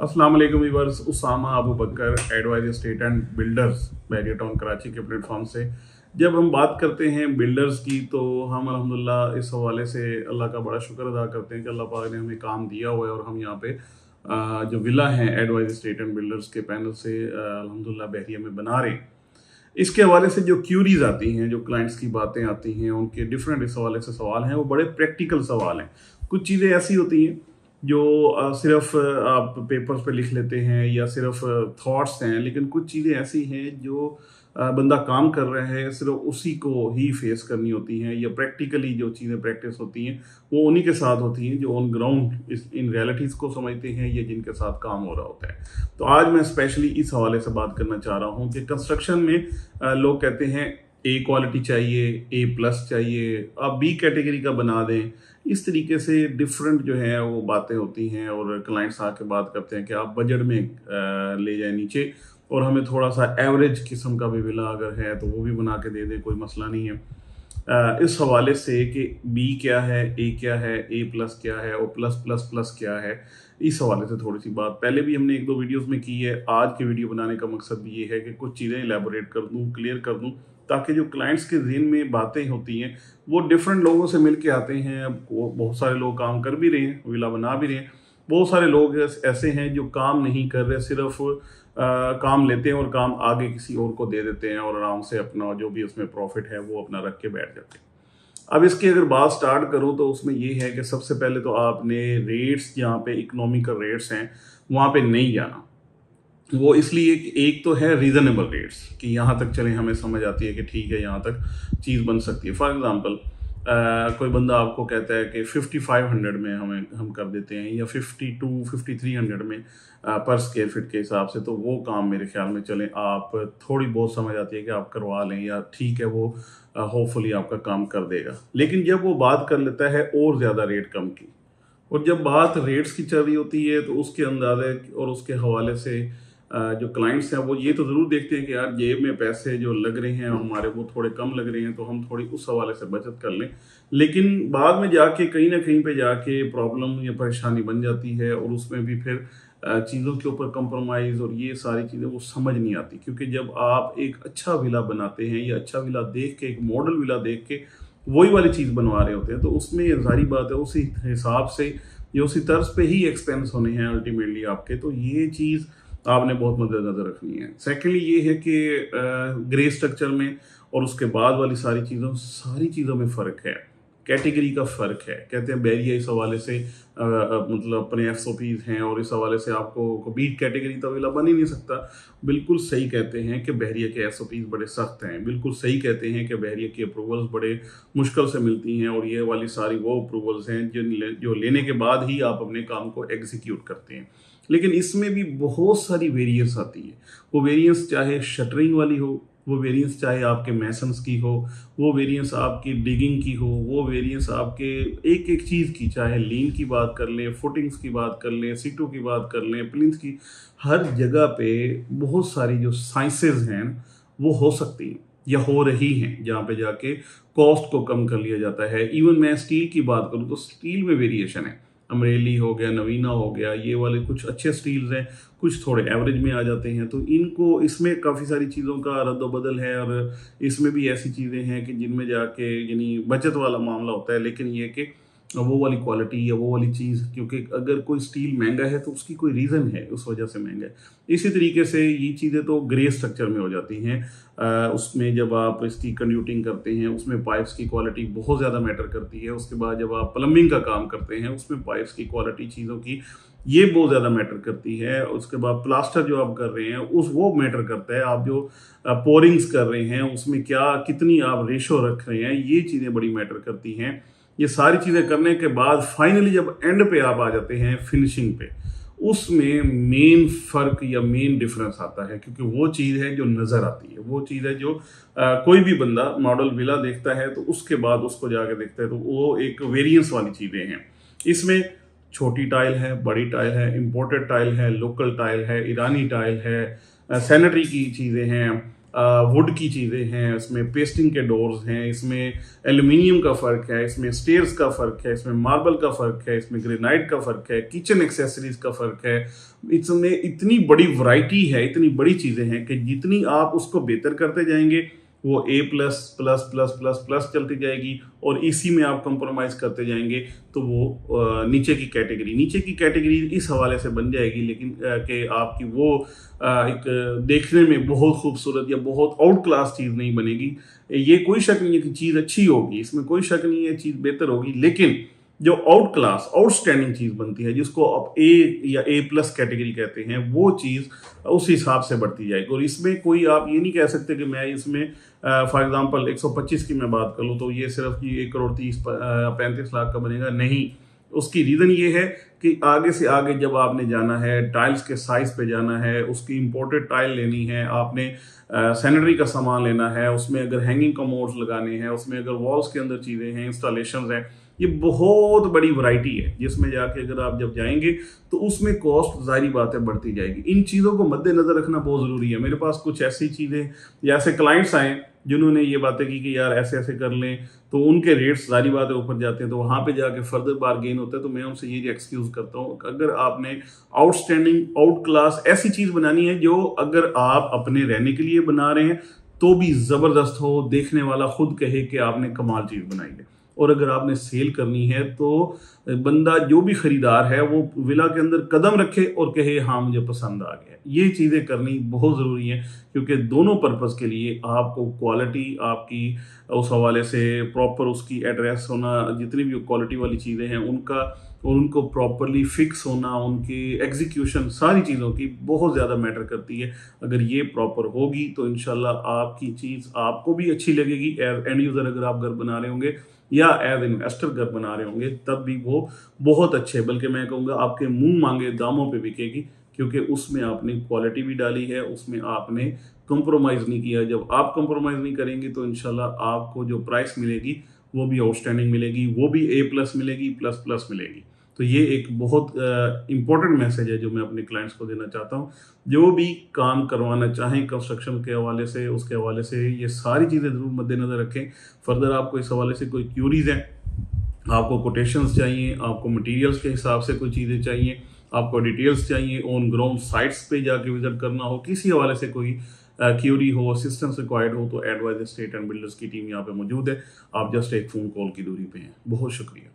अस्सलाम वालेकुम viewers, Usama Abu Bakar adviser state and builders Bahria town Karachi के प्लेटफॉर्म से। जब हम बात करते हैं बिल्डर्स की तो हम अल्हम्दुलिल्लाह इस हवाले से अल्लाह का बड़ा शुक्र अदा करते हैं कि अल्लाह पाक ने हमें काम दिया हुआ है और हम यहाँ पे जो विला हैं एडवाइजर स्टेट एंड बिल्डर्स के पैनल से अल्हम्दुलिल्लाह बहरिया में बना रहे हैं। इसके हवाले से जो क्यूरीज आती हैं, जो क्लाइंट्स की बातें आती हैं, उनके डिफरेंट इस हवाले से सवाल हैं, वो बड़े प्रैक्टिकल सवाल हैं। कुछ चीज़ें ऐसी होती हैं जो सिर्फ आप पेपर्स पे लिख लेते हैं या सिर्फ थॉट्स हैं, लेकिन कुछ चीज़ें ऐसी हैं जो बंदा काम कर रहा है सिर्फ उसी को ही फेस करनी होती हैं, या प्रैक्टिकली जो चीज़ें प्रैक्टिस होती हैं वो उन्हीं के साथ होती हैं जो ऑन ग्राउंड इन रियलिटीज़ को समझते हैं या जिनके साथ काम हो रहा होता है। तो आज मैं स्पेशली इस हवाले से बात करना चाह रहा हूँ कि कंस्ट्रक्शन में लोग कहते हैं ए क्वालिटी चाहिए, ए प्लस चाहिए, आप बी कैटेगरी का बना दें। इस तरीके से डिफरेंट जो है वो बातें होती हैं और क्लाइंट्स आके बात करते हैं कि आप बजट में ले जाएं नीचे और हमें थोड़ा सा एवरेज किस्म का भी विला अगर है तो वो भी बना के दे दें, कोई मसला नहीं है। इस हवाले से कि बी क्या है, ए क्या है, ए प्लस क्या है और प्लस प्लस प्लस क्या है, इस हवाले से थोड़ी सी बात पहले भी हमने एक दो वीडियोस में की है। आज की वीडियो बनाने का मकसद भी ये है कि कुछ चीज़ें इलेबोरेट कर दूँ, क्लियर कर दूँ, ताकि जो क्लाइंट्स के ज़हन में बातें होती हैं वो डिफरेंट लोगों से मिल के आते हैं। वो बहुत सारे लोग काम कर भी रहे हैं, विला बना भी रहे हैं। बहुत सारे लोग ऐसे हैं जो काम नहीं कर रहे, सिर्फ काम लेते हैं और काम आगे किसी और को दे देते हैं और आराम से अपना जो भी उसमें प्रॉफिट है वो अपना रख के बैठ जाते हैं। अब इसकी अगर बात स्टार्ट करूं तो उसमें ये है कि सबसे पहले तो आपने रेट्स, जहाँ पे इकोनॉमिकल रेट्स हैं वहाँ पे नहीं जाना। वो इसलिए कि एक तो है रीज़नेबल रेट्स कि यहाँ तक चलें, हमें समझ आती है कि ठीक है यहाँ तक चीज़ बन सकती है। फॉर एग्ज़ाम्पल कोई बंदा आपको कहता है कि 5500 में हम कर देते हैं या 5300 में पर स्क्वायर फीट के हिसाब से, तो वो काम मेरे ख्याल में चलें, आप थोड़ी बहुत समझ आती है कि आप करवा लें या ठीक है वो होपफुली आपका काम कर देगा। लेकिन जब वो बात कर लेता है और ज़्यादा रेट कम की, और जब बात रेट्स की चल रही होती है तो उसके अंदाजे और उसके हवाले से जो क्लाइंट्स हैं वो ये तो ज़रूर देखते हैं कि यार जेब में पैसे जो लग रहे हैं हमारे वो थोड़े कम लग रहे हैं, तो हम थोड़ी उस हवाले से बचत कर लें। लेकिन बाद में जाके कहीं ना कहीं पे जाके प्रॉब्लम या परेशानी बन जाती है और उसमें भी फिर चीज़ों के ऊपर कंप्रोमाइज़ और ये सारी चीज़ें वो समझ नहीं आती। क्योंकि जब आप एक अच्छा विला बनाते हैं या अच्छा विला देख के, एक मॉडल विला देख के वही वाली चीज़ बनवा रहे होते हैं, तो उसमें जाहिर बात है उसी हिसाब से या उसी तर्ज पे ही एक्सपेंस होने हैं अल्टीमेटली आपके। तो ये चीज़ आपने बहुत मद्देनजर रखनी है। सेकेंडली ये है कि ग्रे स्ट्रक्चर में और उसके बाद वाली सारी चीज़ों में फ़र्क है, कैटेगरी का फ़र्क है। कहते हैं बैरिया इस हवाले से मतलब अपने SOPs हैं और इस हवाले से आपको बीट कैटेगरी तो विला बन ही नहीं सकता। बिल्कुल सही कहते हैं कि बैरिया के SOPs बड़े सख्त हैं। बिल्कुल सही कहते हैं कि बैरिया की अप्रूवल्स बड़े मुश्किल से मिलती हैं और ये वाली सारी वो अप्रूवल्स हैं जो लेने के बाद ही आप अपने काम को एग्जीक्यूट करते हैं। लेकिन इसमें भी बहुत सारी वेरिएंस आती है। वो वेरिएंस चाहे शटरिंग वाली हो, वो वेरिएंस चाहे आपके मैसन्स की हो, वो वेरिएंस आपकी डिगिंग की हो, वो वेरिएंस आपके एक एक चीज़ की, चाहे लीन की बात कर लें, फुटिंग्स की बात कर लें, सीटों की बात कर लें, प्लिंथ की, हर जगह पे बहुत सारी जो साइंसेज हैं वो हो सकती हैं या हो रही हैं, जहाँ पे जाके कॉस्ट को कम कर लिया जाता है। इवन मैं स्टील की बात करूँ तो स्टील में वेरिएशन है। अमरेली हो गया, नवीना हो गया, ये वाले कुछ अच्छे स्टील्स हैं, कुछ थोड़े एवरेज में आ जाते हैं। तो इनको, इसमें काफ़ी सारी चीज़ों का रद्द-बदल है और इसमें भी ऐसी चीज़ें हैं कि जिनमें जाके यानी बचत वाला मामला होता है। लेकिन ये कि वो वाली क्वालिटी या वो वाली चीज़, क्योंकि अगर कोई स्टील महंगा है तो उसकी कोई रीज़न है, उस वजह से महंगा है। इसी तरीके से ये चीज़ें तो ग्रे स्ट्रक्चर में हो जाती हैं। उसमें जब आप इसकी कंड्यूटिंग करते हैं उसमें पाइप्स की क्वालिटी बहुत ज़्यादा मैटर करती है। उसके बाद जब आप प्लम्बिंग का काम करते हैं उसमें पाइप्स की क्वालिटी, चीज़ों की, ये बहुत ज़्यादा मैटर करती है। उसके बाद प्लास्टर जो आप कर रहे हैं वो मैटर करता है। आप जो पोरिंग्स कर रहे हैं उसमें कितनी आप रेशो रख रहे हैं, ये चीज़ें बड़ी मैटर करती हैं। ये सारी चीज़ें करने के बाद फाइनली जब एंड पे आप आ जाते हैं फिनिशिंग पे, उसमें मेन फ़र्क या मेन डिफरेंस आता है, क्योंकि वो चीज़ है जो नज़र आती है, वो चीज़ है जो कोई भी बंदा मॉडल विला देखता है तो उसके बाद उसको जाके देखता है, तो वो एक वेरिएंस वाली चीज़ें हैं। इसमें छोटी टाइल है, बड़ी टाइल है, इम्पोर्टेड टाइल है, लोकल टाइल है, ईरानी टाइल है, सैनिटरी की चीज़ें हैं, वुड की चीज़ें हैं, इसमें पेस्टिंग के डोर्स हैं, इसमें एल्युमिनियम का फ़र्क है, इसमें स्टेयर्स का फ़र्क है, इसमें मार्बल का फ़र्क है, इसमें ग्रेनाइट का फ़र्क है, किचन एक्सेसरीज का फ़र्क है। इसमें इतनी बड़ी वैरायटी है, इतनी बड़ी चीज़ें हैं कि जितनी आप उसको बेहतर करते जाएंगे वो a plus plus plus plus plus चलती जाएगी, और इसी में आप कंप्रोमाइज़ करते जाएंगे तो वो नीचे की कैटेगरी इस हवाले से बन जाएगी, लेकिन कि आपकी वो एक देखने में बहुत खूबसूरत या बहुत आउट क्लास चीज़ नहीं बनेगी। ये कोई शक नहीं है कि चीज़ अच्छी होगी, इसमें कोई शक नहीं है चीज़ बेहतर होगी, लेकिन जो आउट क्लास आउटस्टैंडिंग चीज़ बनती है जिसको आप ए या ए प्लस कैटेगरी कहते हैं, वो चीज़ उस हिसाब से बढ़ती जाएगी। और इसमें कोई आप ये नहीं कह सकते कि मैं इसमें फॉर एग्जांपल 125 की मैं बात कर लूँ तो ये सिर्फ ये 1,30,35 लाख का बनेगा, नहीं। उसकी रीज़न ये है कि आगे से आगे जब आपने जाना है, टाइल्स के साइज़ पे जाना है, उसकी इंपोर्टेड टाइल लेनी है, आपने सैनिटरी का सामान लेना है, उसमें अगर हैंगिंग कमोड्स लगाने हैं, उसमें अगर वॉल्स के अंदर चीज़ें हैं, इंस्टॉलेशंस हैं, ये बहुत बड़ी वैरायटी है जिसमें जाके अगर आप जब जाएंगे तो उसमें कॉस्ट ज़ाहिर बात है बढ़ती जाएगी। इन चीज़ों को मद्देनज़र रखना बहुत ज़रूरी है। मेरे पास कुछ ऐसी चीज़ें या ऐसे क्लाइंट्स आए जिन्होंने ये बातें की कि यार ऐसे ऐसे कर लें, तो उनके रेट्स ज़ाहिर बात है ऊपर जाते हैं, तो वहाँ पे जाके फर्दर बारगेन होता है। तो मैं उनसे ये एक्सक्यूज़ करता हूँ, अगर आपने आउटस्टैंडिंग आउट क्लास ऐसी चीज़ बनानी है जो अगर आप अपने रहने के लिए बना रहे हैं तो भी ज़बरदस्त हो, देखने वाला खुद कहे कि आपने कमाल चीज़ बनाई है। और अगर आपने सेल करनी है तो बंदा जो भी खरीदार है वो विला के अंदर कदम रखे और कहे हाँ मुझे पसंद आ गया। ये चीज़ें करनी बहुत ज़रूरी है, क्योंकि दोनों पर्पज़ के लिए आपको क्वालिटी आपकी उस हवाले से प्रॉपर उसकी एड्रेस होना, जितनी भी क्वालिटी वाली चीज़ें हैं उनका और उनको प्रॉपरली फिक्स होना, उनकी एग्जीक्यूशन, सारी चीज़ों की बहुत ज़्यादा मैटर करती है। अगर ये प्रॉपर होगी तो इंशाल्लाह आपकी चीज़ आपको भी अच्छी लगेगी एज एंड यूज़र, अगर आप घर बना रहे होंगे या एज इन्वेस्टर घर बना रहे होंगे तब भी वो बहुत अच्छे, बल्कि मैं कहूँगा आपके मुंह मांगे दामों पे बिकेगी, क्योंकि उसमें आपने क्वालिटी भी डाली है, उसमें आपने कंप्रोमाइज़ नहीं किया। जब आप कंप्रोमाइज़ नहीं करेंगे तो इंशाल्लाह आपको जो प्राइस मिलेगी वो भी आउटस्टैंडिंग मिलेगी, वो भी ए प्लस मिलेगी, प्लस प्लस मिलेगी। तो ये एक बहुत इम्पोर्टेंट मैसेज है जो मैं अपने क्लाइंट्स को देना चाहता हूँ। जो भी काम करवाना चाहें कंस्ट्रक्शन के हवाले से, उसके हवाले से ये सारी चीज़ें ज़रूर मद्देनज़र रखें। फर्दर आपको इस हवाले से कोई क्यूरीज हैं, आपको कोटेशंस चाहिए, आपको मटेरियल्स के हिसाब से कोई चीज़ें चाहिए, आपको डिटेल्स चाहिए, ऑन ग्राउंड साइट्स पे जाके विजिट करना हो, किसी हवाले से कोई क्यूरी हो, असिस्टेंस रिक्वायर्ड हो, तो एडवाइजर एस्टेट एंड बिल्डर्स की टीम यहाँ पे मौजूद है। आप जस्ट एक फ़ोन कॉल की दूरी पे हैं। बहुत शुक्रिया।